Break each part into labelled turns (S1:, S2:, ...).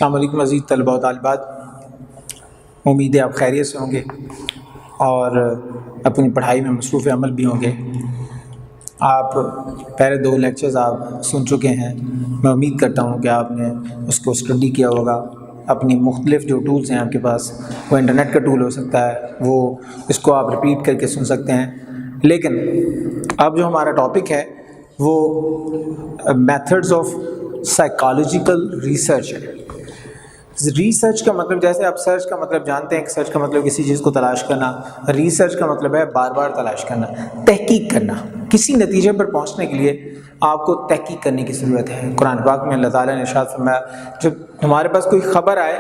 S1: السلام علیکم عزیز طلباء و طالبات، امید ہے آپ خیریت سے ہوں گے اور اپنی پڑھائی میں مصروف عمل بھی ہوں گے۔ آپ پہلے 2 لیکچرز آپ سن چکے ہیں، میں امید کرتا ہوں کہ آپ نے اس کو اسٹڈی کیا ہوگا۔ اپنی مختلف جو ٹولز ہیں آپ کے پاس، وہ انٹرنیٹ کا ٹول ہو سکتا ہے، وہ اس کو آپ ریپیٹ کر کے سن سکتے ہیں۔ لیکن اب جو ہمارا ٹاپک ہے وہ میتھڈز آف سائیکالوجیکل ریسرچ ہے۔ ریسرچ کا مطلب، جیسے آپ سرچ کا مطلب جانتے ہیں کہ سرچ کا مطلب کسی چیز کو تلاش کرنا، ریسرچ کا مطلب ہے بار بار تلاش کرنا، تحقیق کرنا۔ کسی نتیجے پر پہنچنے کے لیے آپ کو تحقیق کرنے کی ضرورت ہے۔ قرآن پاک میں اللہ تعالیٰ نے ارشاد فرمایا، جب تمہارے پاس کوئی خبر آئے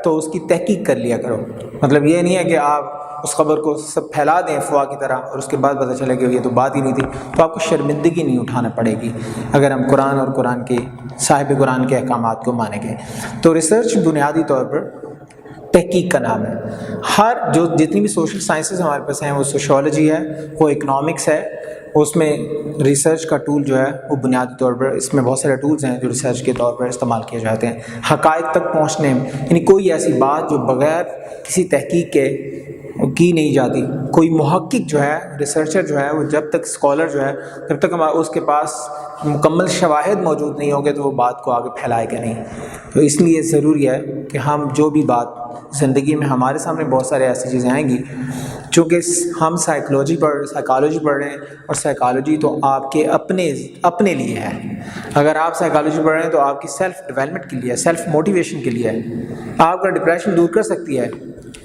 S1: تو اس کی تحقیق کر لیا کرو۔ مطلب یہ نہیں ہے کہ آپ اس خبر کو سب پھیلا دیں افواہ کی طرح اور اس کے بعد پتہ چلے کہ یہ تو بات ہی نہیں تھی، تو آپ کو شرمندگی نہیں اٹھانا پڑے گی اگر ہم قرآن اور قرآن کے صاحب قرآن کے احکامات کو مانیں گے۔ تو ریسرچ بنیادی طور پر تحقیق کا نام ہے۔ جتنی بھی سوشل سائنسز ہمارے پاس ہیں، وہ سوشیولوجی ہے، وہ اکنامکس ہے، اس میں ریسرچ کا ٹول جو ہے وہ بنیادی طور پر، اس میں بہت سارے ٹولز ہیں جو ریسرچ کے طور پر استعمال کیے جاتے ہیں حقائق تک پہنچنے میں۔ یعنی کوئی ایسی بات جو بغیر کسی تحقیق کے کی نہیں جاتی۔ کوئی محقق جو ہے، ریسرچر جو ہے، وہ جب تک اسکالر جو ہے، جب تک اس کے پاس مکمل شواہد موجود نہیں ہوں گے تو وہ بات کو آگے پھیلائے گا نہیں۔ تو اس لیے ضروری ہے کہ ہم جو بھی بات زندگی میں ہمارے سامنے بہت سارے ایسی چیزیں آئیں گی، چونکہ ہم سائیکالوجی پڑھ رہے ہیں، اور سائیکالوجی تو آپ کے اپنے لیے ہے۔ اگر آپ سائیکالوجی پڑھ رہے ہیں تو آپ کی سیلف ڈیولپمنٹ کے لیے، سیلف موٹیویشن کے لیے ہے۔ آپ کا ڈپریشن دور کر سکتی ہے،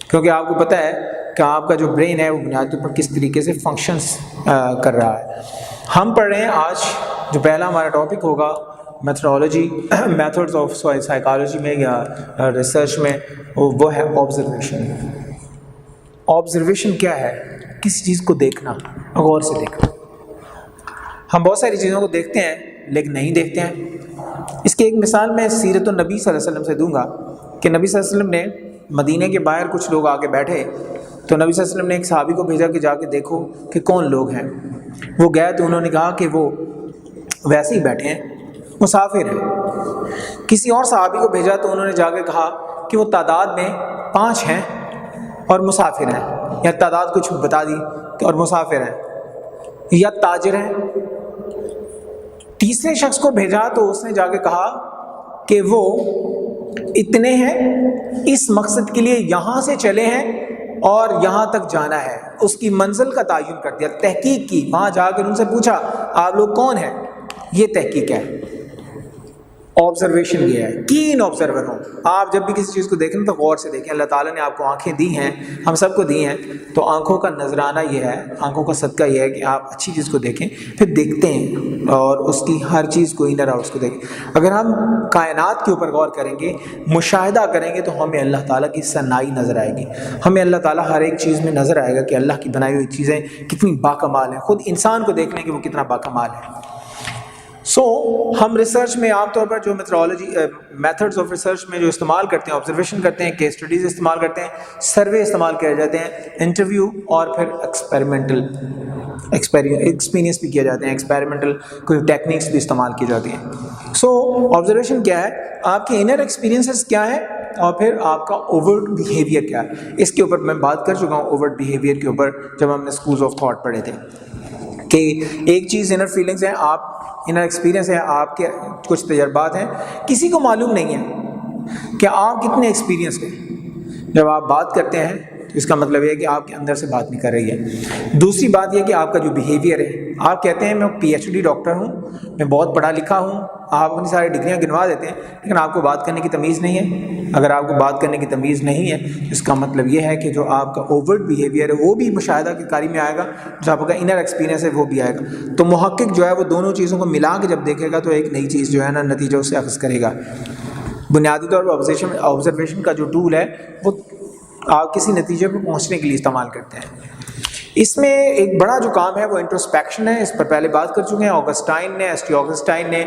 S1: کیونکہ آپ کو پتہ ہے کہ آپ کا جو برین ہے وہ بنیادی طور پر کس طریقے سے فنکشنز کر رہا ہے۔ ہم پڑھ رہے ہیں آج جو پہلا ہمارا ٹاپک ہوگا میتھڈالوجی، میتھڈز آف سائیکالوجی میں یا ریسرچ میں، وہ ہے آبزرویشن۔ آبزرویشن کیا ہے؟ کسی چیز کو دیکھنا، غور سے دیکھنا۔ ہم بہت ساری چیزوں کو دیکھتے ہیں لیکن نہیں دیکھتے ہیں۔ اس کی ایک مثال میں سیرت النبی صلی اللہ علیہ وسلم سے دوں گا کہ نبی صلی اللہ علیہ وسلم نے مدینے کے باہر کچھ لوگ آ کے بیٹھے، تو نبی صلی اللہ علیہ وسلم نے ایک صحابی کو بھیجا کہ جا کے دیکھو کہ کون لوگ ہیں۔ وہ گئے تو انہوں نے کہا کہ وہ ویسے ہی بیٹھے ہیں، مسافر ہیں۔ کسی اور صحابی کو بھیجا تو انہوں نے جا کے کہا کہ وہ تعداد میں 5 ہیں اور مسافر ہیں، یا تعداد کچھ بتا دی اور مسافر ہیں، یا تاجر ہیں۔ تیسرے شخص کو بھیجا تو اس نے جا کے کہا کہ وہ اتنے ہیں، اس مقصد کے لیے یہاں سے چلے ہیں اور یہاں تک جانا ہے۔ اس کی منزل کا تعین کر دیا، تحقیق کی، وہاں جا کر ان سے پوچھا آپ لوگ کون ہیں۔ یہ تحقیق ہے، آبزرویشن یہ ہے، کین آبزرور ہوں۔ آپ جب بھی کسی چیز کو دیکھیں تو غور سے دیکھیں۔ اللہ تعالیٰ نے آپ کو آنکھیں دی ہیں، ہم سب کو دی ہیں، تو آنکھوں کا نذرانہ یہ ہے، آنکھوں کا صدقہ یہ ہے کہ آپ اچھی چیز کو دیکھیں، پھر دیکھتے ہیں اور اس کی ہر چیز کو انر آؤٹ کو دیکھیں۔ اگر ہم کائنات کے اوپر غور کریں گے، مشاہدہ کریں گے، تو ہمیں اللہ تعالیٰ کی صنائی نظر آئے گی۔ ہمیں اللہ تعالیٰ ہر ایک چیز میں نظر آئے گا کہ اللہ کی بنائی ہوئی چیزیں کتنی باکمال ہیں۔ خود انسان کو دیکھ لیں کہ وہ کتنا باکمال ہے۔ ہم ریسرچ میں عام طور پر جو میتھڈز آف ریسرچ میں جو استعمال کرتے ہیں، آبزرویشن کرتے ہیں، کیس اسٹڈیز استعمال کرتے ہیں، سروے استعمال کیے جاتے ہیں، انٹرویو، اور پھر ایکسپیرینس بھی کیے جاتے ہیں، ایکسپیریمنٹل کوئی ٹیکنیکس بھی استعمال کی جاتی ہیں۔ آبزرویشن کیا ہے؟ آپ کے انر ایکسپیرینسز کیا ہے، اور پھر آپ کا اوورٹ بیہیویئر کیا ہے۔ اس کے اوپر میں بات کر چکا ہوں، اوورٹ بیہیویئر کے اوپر، جب ہم نے اسکولز آف تھاٹ پڑھے تھے، کہ ایک چیز انر فیلنگز ہیں، آپ انر ایکسپیرینس ہے، آپ کے کچھ تجربات ہیں، کسی کو معلوم نہیں ہے کہ آپ کتنے ایکسپیرینس ہیں۔ جب آپ بات کرتے ہیں تو اس کا مطلب یہ ہے کہ آپ کے اندر سے بات نہیں کر رہی ہے۔ دوسری بات یہ کہ آپ کا جو بیہیویئر ہے، آپ کہتے ہیں میں PhD ڈاکٹر ہوں، میں بہت پڑھا لکھا ہوں، آپ اپنی ساری ڈگریاں گنوا دیتے ہیں، لیکن آپ کو بات کرنے کی تمیز نہیں ہے۔ اگر آپ کو بات کرنے کی تمیز نہیں ہے، اس کا مطلب یہ ہے کہ جو آپ کا اوورٹ بیہیویئر ہے وہ بھی مشاہدہ کی کاری میں آئے گا، جو آپ کا انر ایکسپیرینس ہے وہ بھی آئے گا۔ تو محقق جو ہے وہ دونوں چیزوں کو ملا کے جب دیکھے گا تو ایک نئی چیز جو ہے نا، نتیجہ اس سے اخذ کرے گا۔ بنیادی طور پر آبزرویشن کا جو ٹول ہے وہ آپ کسی نتیجے پہ پہنچنے کے لیے استعمال کرتے ہیں۔ اس میں ایک بڑا جو کام ہے وہ انٹروسپیکشن ہے، اس پر پہلے بات کر چکے ہیں۔ آگسٹائن نے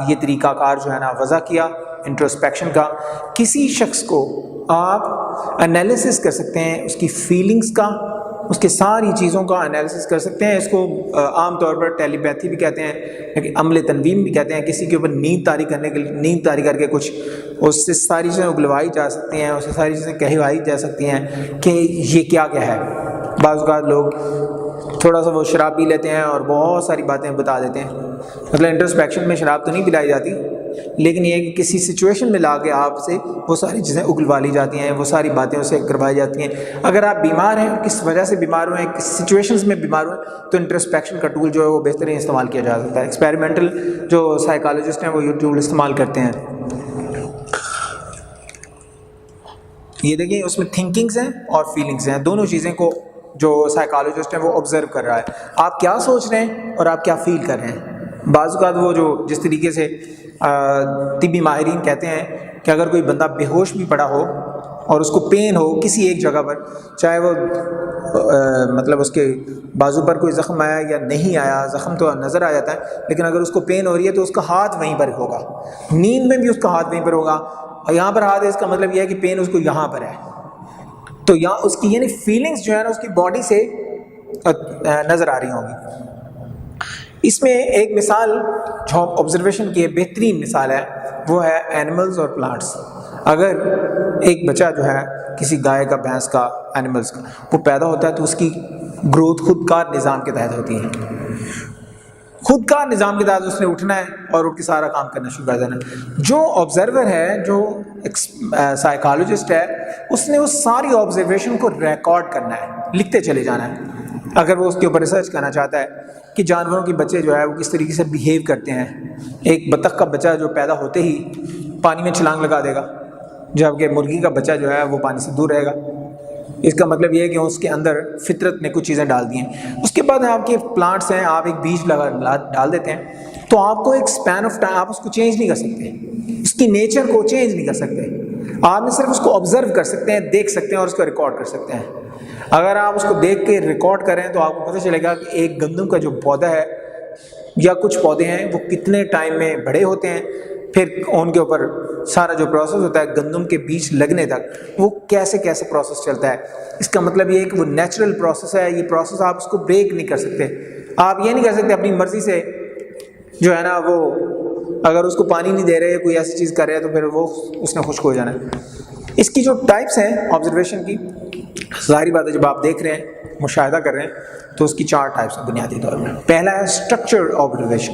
S1: یہ طریقہ کار جو ہے نا وضع کیا انٹروسپیکشن کا۔ کسی شخص کو آپ انالیسس کر سکتے ہیں، اس کی فیلنگز کا، اس کے ساری چیزوں کا انالیسس کر سکتے ہیں. اس کو عام طور پر ٹیلی پیتھی بھی کہتے ہیں, لیکن عمل تنویم بھی کہتے ہیں. کسی کے اوپر نیند طاری کرنے کے لیے, نیند طاری کر کے کچھ اس سے ساری چیزیں اگلوائی جا سکتی ہیں, اس سے ساری چیزیں کہوائی جا سکتی ہیں کہ یہ کیا ہے. بعض اوقات لوگ تھوڑا سا وہ شراب پی لیتے ہیں اور بہت ساری باتیں بتا دیتے ہیں. مطلب انٹرسپیکشن میں شراب تو نہیں پلائی جاتی, لیکن یہ کہ کسی سچویشن میں لا کے آپ سے وہ ساری چیزیں اگلوا لی جاتی ہیں, وہ ساری باتیں اسے کروائی جاتی ہیں. اگر آپ بیمار ہیں, کس وجہ سے بیمار ہوئے ہیں, کس سچویشنز میں بیمار ہوئے ہیں, تو انٹرسپیکشن کا ٹول جو ہے وہ بہترین استعمال کیا جا سکتا ہے. ایکسپیریمنٹل جو سائیکالوجسٹ ہیں وہ یہ ٹول استعمال کرتے ہیں. یہ دیکھیں اس میں تھنکنگز ہیں اور فیلنگز ہیں, دونوں چیزیں کو جو سائیکالوجسٹ ہیں وہ آبزرو کر رہا ہے. آپ کیا سوچ رہے ہیں اور آپ کیا فیل کر رہے ہیں. بعض اوقات وہ جو جس طریقے سے طبی ماہرین کہتے ہیں کہ اگر کوئی بندہ بے ہوش بھی پڑا ہو اور اس کو پین ہو کسی ایک جگہ پر, چاہے وہ مطلب اس کے بازو پر کوئی زخم آیا یا نہیں آیا, زخم تو نظر آ جاتا ہے, لیکن اگر اس کو پین ہو رہی ہے تو اس کا ہاتھ وہیں پر ہوگا, نیند میں بھی اس کا ہاتھ وہیں پر ہوگا. اور یہاں پر ہاتھ ہے, اس کا مطلب یہ ہے کہ پین اس کو یہاں پر ہے. تو یہاں اس کی یعنی فیلنگز جو ہے نا اس کی باڈی سے نظر آ رہی ہوں گی. اس میں ایک مثال جو آبزرویشن کی بہترین مثال ہے وہ ہے اینیملز اور پلانٹس. اگر ایک بچہ جو ہے کسی گائے کا, بھینس کا, اینیملز کا, وہ پیدا ہوتا ہے تو اس کی گروتھ خود کار نظام کے تحت ہوتی ہے. خود کار نظام کے تحت اس نے اٹھنا ہے اور اٹھ کے سارا کام کرنا شروع کر دینا. جو آبزرور ہے, جو سائیکالوجسٹ ہے, اس نے اس ساری آبزرویشن کو ریکارڈ کرنا ہے, لکھتے چلے جانا ہے. اگر وہ اس کے اوپر ریسرچ کرنا چاہتا ہے کہ جانوروں کے بچے جو ہے وہ کس طریقے سے بیہیو کرتے ہیں. ایک بطخ کا بچہ جو پیدا ہوتے ہی پانی میں چھلانگ لگا دے گا, جبکہ مرغی کا بچہ جو ہے وہ پانی سے دور رہے گا. اس کا مطلب یہ ہے کہ اس کے اندر فطرت نے کچھ چیزیں ڈال دی ہیں. اس کے بعد آپ کے پلانٹس ہیں, آپ ایک بیج ڈال دیتے ہیں تو آپ کو ایک سپین آف ٹائم, آپ اس کو چینج نہیں کر سکتے, اس کی نیچر کو چینج نہیں کر سکتے. آپ نے صرف اس کو آبزرو کر سکتے ہیں, دیکھ سکتے ہیں اور اس کو ریکارڈ کر سکتے ہیں. اگر آپ اس کو دیکھ کے ریکارڈ کریں تو آپ کو پتہ چلے گا کہ ایک گندم کا جو پودا ہے یا کچھ پودے ہیں وہ کتنے ٹائم میں بڑے ہوتے ہیں, پھر ان کے اوپر سارا جو پروسیس ہوتا ہے گندم کے بیج لگنے تک وہ کیسے پروسیس چلتا ہے. اس کا مطلب یہ ہے کہ وہ نیچرل پروسیس ہے. یہ پروسیس آپ اس کو بریک نہیں کر سکتے. آپ یہ نہیں کر سکتے اپنی مرضی سے جو ہے نا وہ اگر اس کو پانی نہیں دے رہے, کوئی ایسی چیز کر رہے ہیں تو پھر وہ اس نے خشک ہو جانا ہے. اس کی جو ٹائپس ہیں آبزرویشن کی, ظاہری بات ہے جب آپ دیکھ رہے ہیں, مشاہدہ کر رہے ہیں تو اس کی 4 ٹائپس ہیں بنیادی طور پر. پہلا ہے اسٹرکچرڈ آبزرویشن,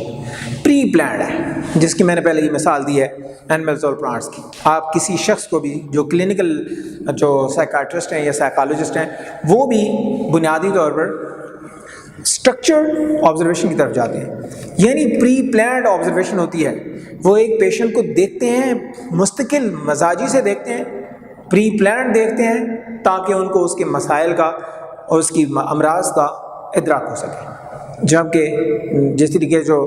S1: پری پلانڈ ہے, جس کی میں نے پہلے یہ مثال دی ہے اینیملز اور پلانٹس کی. آپ کسی شخص کو بھی جو کلینکل جو سائیکاٹرسٹ ہیں یا سائیکالوجسٹ ہیں وہ بھی بنیادی طور پر اسٹرکچرڈ آبزرویشن کی طرف جاتے ہیں. یعنی پری پلانڈ آبزرویشن ہوتی ہے, وہ ایک پیشنٹ کو دیکھتے ہیں, مستقل مزاجی سے دیکھتے ہیں, پری پلانڈ دیکھتے ہیں تاکہ ان کو اس کے مسائل کا اور اس کی امراض کا ادراک ہو سکے. جبکہ جس طریقے جو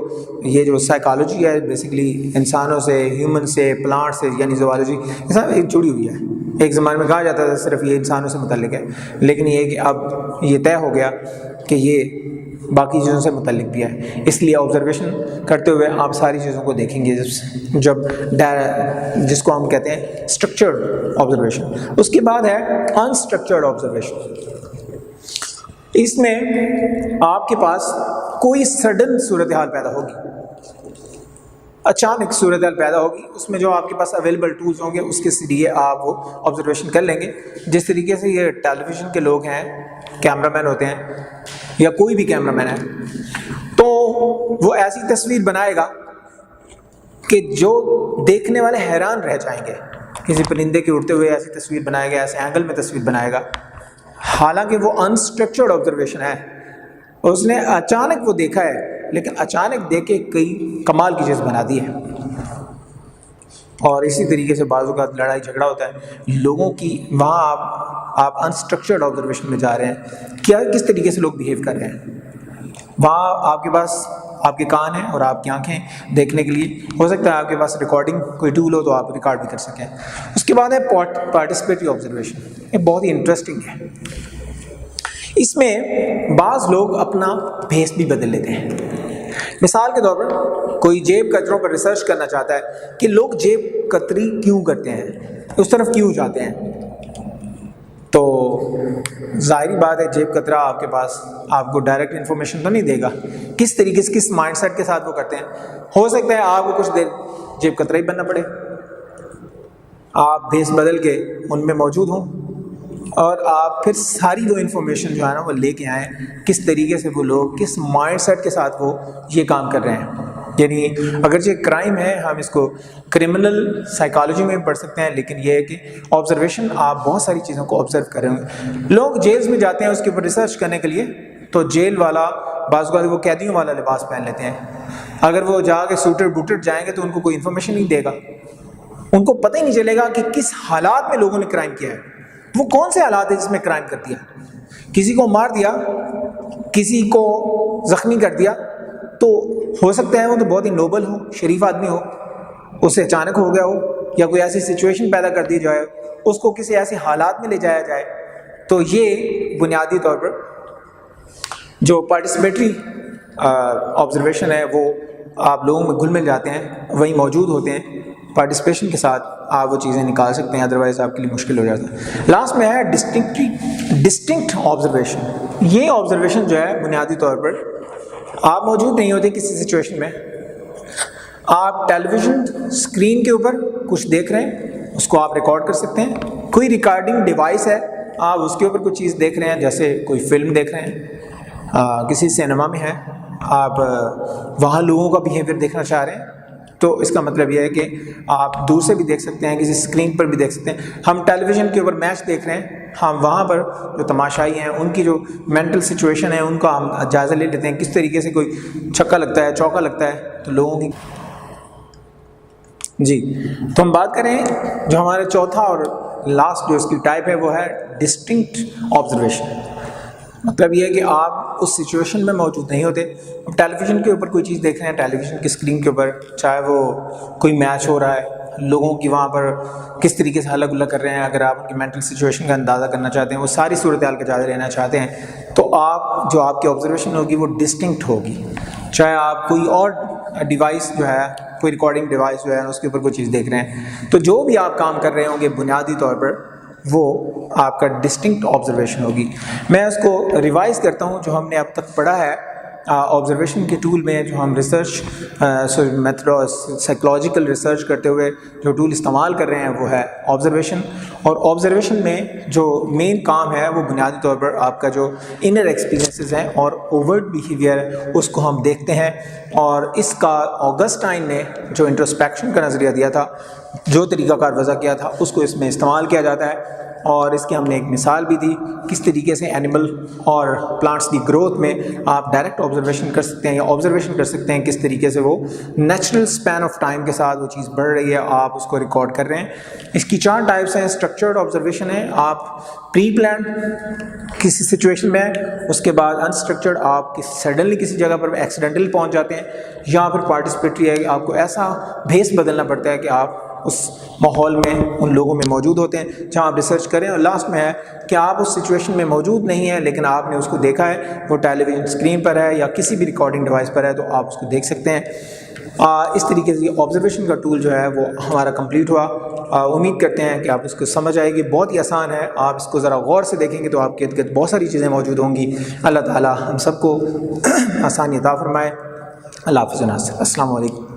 S1: یہ جو سائیکالوجی ہے بیسیکلی انسانوں سے, ہیومن سے, پلانٹ سے, یعنی زوالوجی یہ سب ایک جڑی ہوئی ہے. ایک زمانے میں کہا جاتا تھا صرف یہ انسانوں سے متعلق ہے, لیکن یہ کہ اب یہ طے ہو گیا کہ یہ باقی چیزوں سے متعلق بھی ہے. اس لیے آبزرویشن کرتے ہوئے آپ ساری چیزوں کو دیکھیں گے جب جس کو ہم کہتے ہیں اسٹرکچرڈ آبزرویشن. اس کے بعد ہے انسٹرکچرڈ آبزرویشن. اس میں آپ کے پاس کوئی سڈن صورتحال پیدا ہوگی, اچانک صورتحال پیدا ہوگی, اس میں جو آپ کے پاس اویلیبل ٹولز ہوں گے اس کے ذریعے آپ وہ آبزرویشن کر لیں گے. جس طریقے سے یہ ٹیلی ویژن کے لوگ ہیں, کیمرہ مین ہوتے ہیں یا کوئی بھی کیمرہ مین ہے, تو وہ ایسی تصویر بنائے گا کہ جو دیکھنے والے حیران رہ جائیں گے. کسی پرندے کے اڑتے ہوئے ایسی تصویر بنائے گا, ایسے اینگل میں تصویر بنائے گا, حالانکہ وہ انسٹرکچرڈ آبزرویشن ہے. اس نے اچانک وہ دیکھا ہے, لیکن اچانک دیکھ کے کئی کمال کی چیز بنا دی ہے. اور اسی طریقے سے بعض اوقات لڑائی جھگڑا ہوتا ہے لوگوں کی, وہاں آپ انسٹرکچرڈ آبزرویشن میں جا رہے ہیں, کیا کس طریقے سے لوگ بیہیو کر رہے ہیں. وہاں آپ کے پاس آپ کے کان ہیں اور آپ کی آنکھیں دیکھنے کے لیے, ہو سکتا ہے آپ کے پاس ریکارڈنگ کوئی ٹول ہو تو آپ ریکارڈ بھی کر سکیں. اس کے بعد ہے پارٹیسپیٹری آبزرویشن. یہ بہت ہی انٹرسٹنگ ہے. اس میں بعض لوگ اپنا بھیس بھی بدل لیتے ہیں. مثال کے طور پر کوئی جیب کتروں پر ریسرچ کرنا چاہتا ہے کہ لوگ جیب کتری کیوں کرتے ہیں, اس طرف کیوں جاتے ہیں. تو ظاہری بات ہے جیب کترا آپ کے پاس آپ کو ڈائریکٹ انفارمیشن تو نہیں دے گا، کس طریقے سے کس مائنڈ سیٹ کے ساتھ وہ کرتے ہیں. ہو سکتا ہے آپ کو کچھ دیر جیب کترا ہی بننا پڑے، آپ بھیس بدل کے ان میں موجود ہوں اور آپ پھر ساری وہ انفارمیشن جو ہے نا وہ لے کے آئیں کس طریقے سے وہ لوگ کس مائنڈ سیٹ کے ساتھ وہ یہ کام کر رہے ہیں. یعنی اگرچہ کرائم ہے، ہم اس کو کرمنل سائیکالوجی میں بھی پڑھ سکتے ہیں، لیکن یہ ہے کہ آبزرویشن آپ بہت ساری چیزوں کو آبزرو کریں گے. لوگ جیلز میں جاتے ہیں اس کے اوپر ریسرچ کرنے کے لیے، تو جیل والا بعض اوقات وہ قیدیوں والا لباس پہن لیتے ہیں. اگر وہ جا کے سوٹڈ بوٹڈ جائیں گے تو ان کو کوئی انفارمیشن نہیں دے گا، ان کو پتہ ہی نہیں چلے گا کہ کس حالات میں لوگوں نے کرائم کیا ہے، وہ کون سے حالات ہیں جس میں کرائم کر دیا. کسی کو مار دیا، کسی کو زخمی کر دیا، تو ہو سکتا ہے وہ تو بہت ہی نوبل ہو، شریف آدمی ہو، اس سے اچانک ہو گیا ہو، یا کوئی ایسی سچویشن پیدا کر دی جائے، اس کو کسی ایسے حالات میں لے جایا جائے. تو یہ بنیادی طور پر جو پارٹیسپیٹری آبزرویشن ہے وہ آپ لوگوں میں گھل مل جاتے ہیں، وہیں موجود ہوتے ہیں. پارٹیسپیشن کے ساتھ آپ وہ چیزیں نکال سکتے ہیں، ادروائز آپ کے لیے مشکل ہو جاتا ہے. لاسٹ میں ہے ڈسٹنکٹ آبزرویشن. یہ آبزرویشن جو ہے بنیادی طور پر آپ موجود نہیں ہوتے کسی سچویشن میں، آپ ٹیلی ویژن اسکرین کے اوپر کچھ دیکھ رہے ہیں، اس کو آپ ریکارڈ کر سکتے ہیں. کوئی ریکارڈنگ ڈیوائس ہے، آپ اس کے اوپر کوئی چیز دیکھ رہے ہیں، جیسے کوئی فلم دیکھ رہے ہیں، کسی سینما میں ہے، آپ وہاں لوگوں کا بیہیویئر دیکھنا چاہ رہے ہیں، تو اس کا مطلب یہ ہے کہ آپ دور سے بھی دیکھ سکتے ہیں، کسی اسکرین پر بھی دیکھ سکتے ہیں. ہم ٹیلی ویژن کے اوپر میچ دیکھ رہے ہیں، ہم وہاں پر جو تماشائی ہیں ان کی جو مینٹل سچویشن ہے ان کا ہم جائزہ لے لیتے ہیں، کس طریقے سے کوئی چھکا لگتا ہے، چوکا لگتا ہے، تو لوگوں کی. جی تو ہم بات کریں جو ہمارے چوتھا اور لاسٹ جو اس کی ٹائپ ہے وہ ہے ڈسٹنکٹ آبزرویشن. مطلب یہ ہے کہ آپ اس سچویشن میں موجود نہیں ہوتے، ٹیلی ویژن کے اوپر کوئی چیز دیکھ رہے ہیں، ٹیلی ویژن کی اسکرین کے اوپر، چاہے وہ کوئی میچ ہو رہا ہے، لوگوں کی وہاں پر کس طریقے سے ہلا گلا کر رہے ہیں، اگر آپ ان کی مینٹل سچویشن کا اندازہ کرنا چاہتے ہیں، وہ ساری صورتحال کا جائزہ لینا چاہتے ہیں، تو آپ جو آپ کی آبزرویشن ہوگی وہ ڈسٹنکٹ ہوگی. چاہے آپ کوئی اور ڈیوائس جو ہے، کوئی ریکارڈنگ ڈیوائس جو ہے اس کے اوپر کوئی چیز دیکھ رہے ہیں، تو جو بھی آپ کام کر رہے ہوں گے بنیادی طور پر وہ آپ کا ڈسٹنکٹ آبزرویشن ہوگی. میں اس کو ریوائز کرتا ہوں جو ہم نے اب تک پڑھا ہے آبزرویشن کے ٹول میں. جو ہم ریسرچ میتھڈ سائیکولوجیکل ریسرچ کرتے ہوئے جو ٹول استعمال کر رہے ہیں وہ ہے آبزرویشن. اور آبزرویشن میں جو مین کام ہے وہ بنیادی طور پر آپ کا جو انر ایکسپیرینسز ہیں اور اوورٹ بیہیویئر اس کو ہم دیکھتے ہیں. اور اس کا آگسٹائن نے جو انٹروسپیکشن کا نظریہ دیا تھا، جو طریقہ کار وضع کیا تھا، اس کو اس میں استعمال کیا جاتا ہے. اور اس کی ہم نے ایک مثال بھی دی کس طریقے سے اینیمل اور پلانٹس کی گروتھ میں آپ ڈائریکٹ آبزرویشن کر سکتے ہیں یا آبزرویشن کر سکتے ہیں کس طریقے سے وہ نیچرل اسپین آف ٹائم کے ساتھ وہ چیز بڑھ رہی ہے، آپ اس کو ریکارڈ کر رہے ہیں. اس کی 4 ٹائپس ہیں. اسٹرکچرڈ آبزرویشن ہے، آپ پری پلانڈ کسی سچویشن میں، اس کے بعد انسٹرکچرڈ آپ سڈنلی کسی جگہ پر ایکسیڈنٹلی پہنچ جاتے ہیں، یا پھر پارٹیسپیٹری ہے کہ آپ کو ایسا بھیس بدلنا پڑتا ہے کہ آپ اس ماحول میں ان لوگوں میں موجود ہوتے ہیں جہاں آپ ریسرچ کریں. اور لاسٹ میں ہے کہ آپ اس سچویشن میں موجود نہیں ہیں لیکن آپ نے اس کو دیکھا ہے، وہ ٹیلی ویژن اسکرین پر ہے یا کسی بھی ریکارڈنگ ڈیوائس پر ہے، تو آپ اس کو دیکھ سکتے ہیں. اس طریقے سے آبزرویشن کا ٹول جو ہے وہ ہمارا کمپلیٹ ہوا. امید کرتے ہیں کہ آپ اس کو سمجھ آئے گی. بہت ہی آسان ہے، آپ اس کو ذرا غور سے دیکھیں گے تو آپ کے ارد گرد بہت ساری چیزیں موجود ہوں گی. اللہ تعالی ہم سب کو آسانی عطا فرمائے. اللہ حافظ. السلام علیکم.